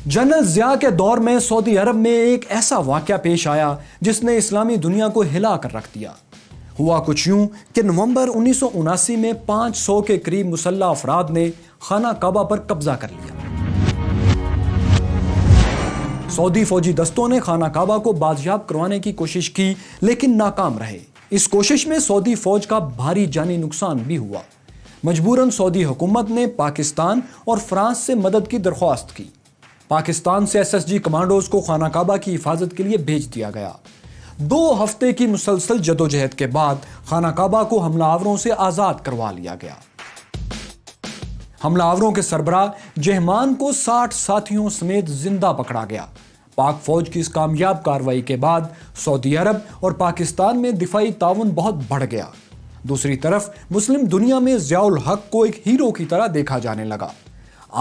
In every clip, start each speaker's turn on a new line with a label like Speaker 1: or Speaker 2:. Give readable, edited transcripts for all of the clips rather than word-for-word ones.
Speaker 1: General Zia کے دور میں سعودی عرب میں ایک ایسا واقعہ پیش آیا جس نے اسلامی دنیا کو ہلا کر رکھ دیا۔ ہوا کچھ یوں کہ نومبر 1979 میں 500 کے قریب مسلح افراد نے خانہ کعبہ پر قبضہ کر لیا۔ سعودی فوجی دستوں نے خانہ کعبہ کو بازیاب کروانے کی کوشش کی لیکن ناکام رہے۔ اس کوشش میں سعودی فوج کا بھاری جانی نقصان بھی ہوا۔ مجبوراً سعودی حکومت نے پاکستان اور فرانس سے مدد کی درخواست کی۔ پاکستان سے SSG کمانڈوز کو خانہ کعبہ کی حفاظت کے لیے بھیج دیا گیا۔ 2 ہفتے کی مسلسل جدوجہد کے بعد خانہ کعبہ کو حملہ آوروں سے آزاد کروا لیا گیا۔ حملہ آوروں کے سربراہ جہمان کو 60 ساتھیوں سمیت زندہ پکڑا گیا۔ پاک فوج کی اس کامیاب کارروائی کے بعد سعودی عرب اور پاکستان میں دفاعی تعاون بہت بڑھ گیا۔ دوسری طرف مسلم دنیا میں ضیاء الحق کو ایک ہیرو کی طرح دیکھا جانے لگا۔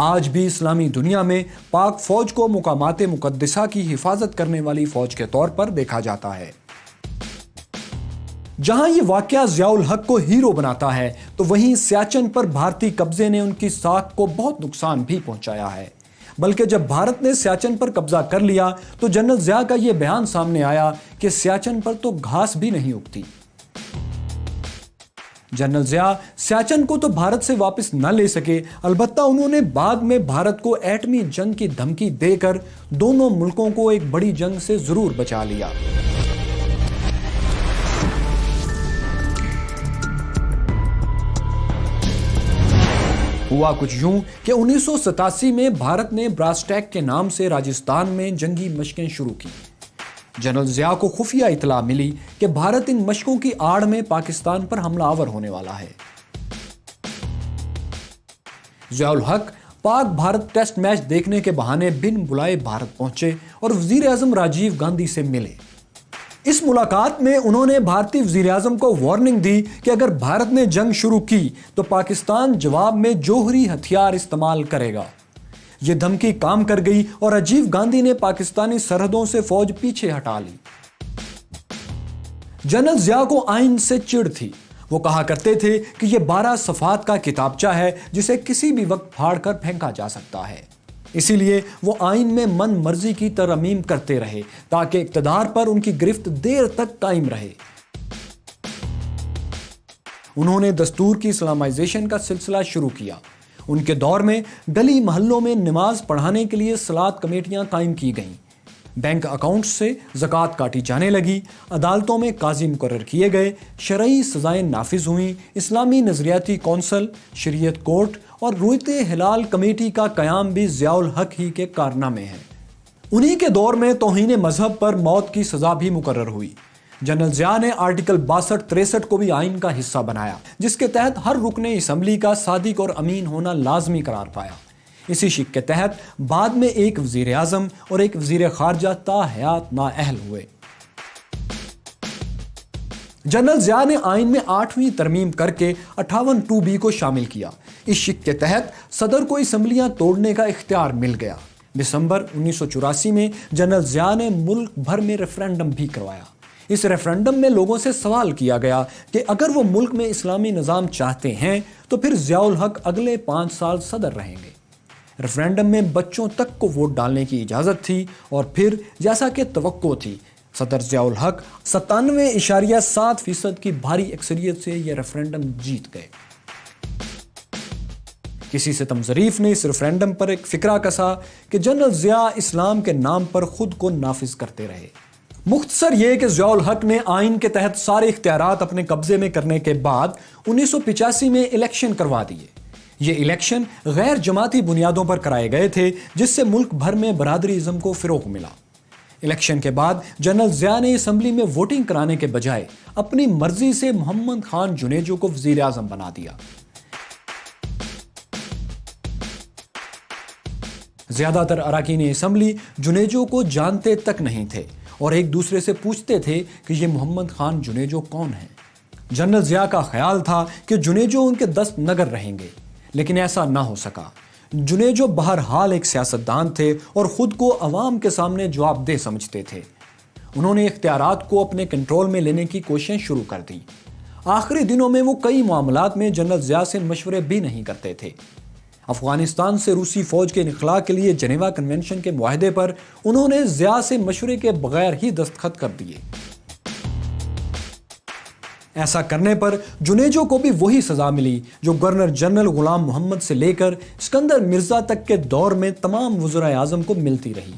Speaker 1: آج بھی اسلامی دنیا میں پاک فوج کو مقامات مقدسہ کی حفاظت کرنے والی فوج کے طور پر دیکھا جاتا ہے۔ جہاں یہ واقعہ ضیاء الحق کو ہیرو بناتا ہے تو وہیں سیاچن پر بھارتی قبضے نے ان کی ساکھ کو بہت نقصان بھی پہنچایا ہے۔ بلکہ جب بھارت نے سیاچن پر قبضہ کر لیا تو جنرل ضیاء کا یہ بیان سامنے آیا کہ سیاچن پر تو گھاس بھی نہیں اگتی۔ جنرل ضیاء سیاچن کو تو بھارت سے واپس نہ لے سکے، البتہ انہوں نے بعد میں بھارت کو ایٹمی جنگ کی دھمکی دے کر دونوں ملکوں کو ایک بڑی جنگ سے ضرور بچا لیا۔ ہوا کچھ یوں کہ 1987 میں بھارت نے براسٹیک کے نام سے راجستھان میں جنگی مشقیں شروع کی۔ جنرل ضیاء کو خفیہ اطلاع ملی کہ بھارت ان مشقوں کی آڑ میں پاکستان پر حملہ آور ہونے والا ہے۔ ضیاء الحق پاک بھارت ٹیسٹ میچ دیکھنے کے بہانے بن بلائے بھارت پہنچے اور وزیر اعظم راجیو گاندھی سے ملے۔ اس ملاقات میں انہوں نے بھارتی وزیر اعظم کو وارننگ دی کہ اگر بھارت نے جنگ شروع کی تو پاکستان جواب میں جوہری ہتھیار استعمال کرے گا۔ یہ دھمکی کام کر گئی اور راجیو گاندھی نے پاکستانی سرحدوں سے فوج پیچھے ہٹا لی۔ جنرل ضیاء کو آئین سے چڑ تھی۔ وہ کہا کرتے تھے کہ یہ 12 صفحات کا کتابچہ ہے جسے کسی بھی وقت پھاڑ کر پھینکا جا سکتا ہے۔ اسی لیے وہ آئین میں من مرضی کی ترمیم کرتے رہے تاکہ اقتدار پر ان کی گرفت دیر تک قائم رہے۔ انہوں نے دستور کی اسلامائزیشن کا سلسلہ شروع کیا۔ ان کے دور میں گلی محلوں میں نماز پڑھانے کے لیے صلاۃ کمیٹیاں قائم کی گئیں، بینک اکاؤنٹس سے زکوٰۃ کاٹی جانے لگی، عدالتوں میں قاضی مقرر کیے گئے، شرعی سزائیں نافذ ہوئیں، اسلامی نظریاتی کونسل، شریعت کورٹ اور رویت ہلال کمیٹی کا قیام بھی ضیاء الحق ہی کے کارنامے ہیں۔ انہی کے دور میں توہین مذہب پر موت کی سزا بھی مقرر ہوئی۔ جنرل ضیاء نے آرٹیکل 62-63 کو بھی آئین کا حصہ بنایا، جس کے تحت ہر رکن اسمبلی کا صادق اور امین ہونا لازمی قرار پایا۔ اسی شک کے تحت بعد میں ایک وزیر اعظم اور ایک وزیر خارجہ تا حیات نااہل ہوئے۔ جنرل ضیاء نے آئین میں 8ویں ترمیم کر کے 58(2)B کو شامل کیا۔ اس شک کے تحت صدر کو اسمبلیاں توڑنے کا اختیار مل گیا۔ دسمبر 1984 میں جنرل ضیاء نے ملک بھر میں ریفرنڈم بھی کروایا۔ اس ریفرنڈم میں لوگوں سے سوال کیا گیا کہ اگر وہ ملک میں اسلامی نظام چاہتے ہیں تو پھر ضیاء الحق اگلے 5 سال صدر رہیں گے۔ ریفرنڈم میں بچوں تک کو ووٹ ڈالنے کی اجازت تھی اور پھر جیسا کہ توقع تھی صدر ضیاء الحق 97.7% کی بھاری اکثریت سے یہ ریفرنڈم جیت گئے۔ کسی ستم ظریف نے اس ریفرنڈم پر ایک فقرہ کسا کہ جنرل ضیاء اسلام کے نام پر خود کو نافذ کرتے رہے۔ مختصر یہ کہ ضیاء الحق نے آئین کے تحت سارے اختیارات اپنے قبضے میں کرنے کے بعد 1985 میں الیکشن کروا دیے۔ یہ الیکشن غیر جماعتی بنیادوں پر کرائے گئے تھے جس سے ملک بھر میں برادری ازم کو فروغ ملا۔ الیکشن کے بعد جنرل ضیاء نے اسمبلی میں ووٹنگ کرانے کے بجائے اپنی مرضی سے محمد خان جنیجو کو وزیر اعظم بنا دیا۔ زیادہ تر اراکین اسمبلی جنیجو کو جانتے تک نہیں تھے اور ایک دوسرے سے پوچھتے تھے کہ یہ محمد خان جنیجو کون ہیں۔ جنرل ضیاء کا خیال تھا کہ جنیجو ان کے دست نگر رہیں گے، لیکن ایسا نہ ہو سکا۔ جنیجو بہرحال ایک سیاستدان تھے اور خود کو عوام کے سامنے جواب دہ سمجھتے تھے۔ انہوں نے اختیارات کو اپنے کنٹرول میں لینے کی کوششیں شروع کر دی۔ آخری دنوں میں وہ کئی معاملات میں جنرل ضیاء سے مشورے بھی نہیں کرتے تھے۔ افغانستان سے روسی فوج کے انخلاء کے لیے جنیوا کنونشن کے معاہدے پر انہوں نے ضیاء سے مشورے کے بغیر ہی دستخط کر دیے۔ ایسا کرنے پر جنیجو کو بھی وہی سزا ملی جو گورنر جنرل غلام محمد سے لے کر اسکندر مرزا تک کے دور میں تمام وزرائے اعظم کو ملتی رہی۔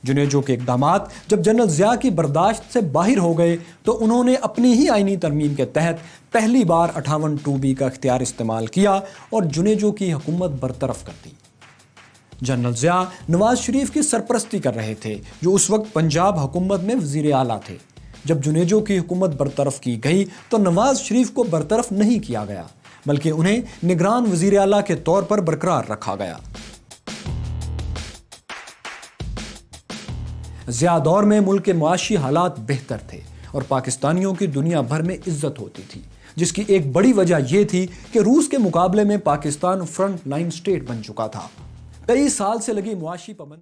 Speaker 1: جنیجو کے اقدامات جب جنرل ضیاء کی برداشت سے باہر ہو گئے تو انہوں نے اپنی ہی آئینی ترمیم کے تحت پہلی بار 58(2)B کا اختیار استعمال کیا اور جنیجو کی حکومت برطرف کر دی۔ جنرل ضیاء نواز شریف کی سرپرستی کر رہے تھے جو اس وقت پنجاب حکومت میں وزیر اعلیٰ تھے۔ جب جنیجو کی حکومت برطرف کی گئی تو نواز شریف کو برطرف نہیں کیا گیا بلکہ انہیں نگران وزیر اعلیٰ کے طور پر برقرار رکھا گیا۔ ضیاء دور میں ملک کے معاشی حالات بہتر تھے اور پاکستانیوں کی دنیا بھر میں عزت ہوتی تھی، جس کی ایک بڑی وجہ یہ تھی کہ روس کے مقابلے میں پاکستان فرنٹ لائن سٹیٹ بن چکا تھا۔ کئی سال سے لگی معاشی پابندی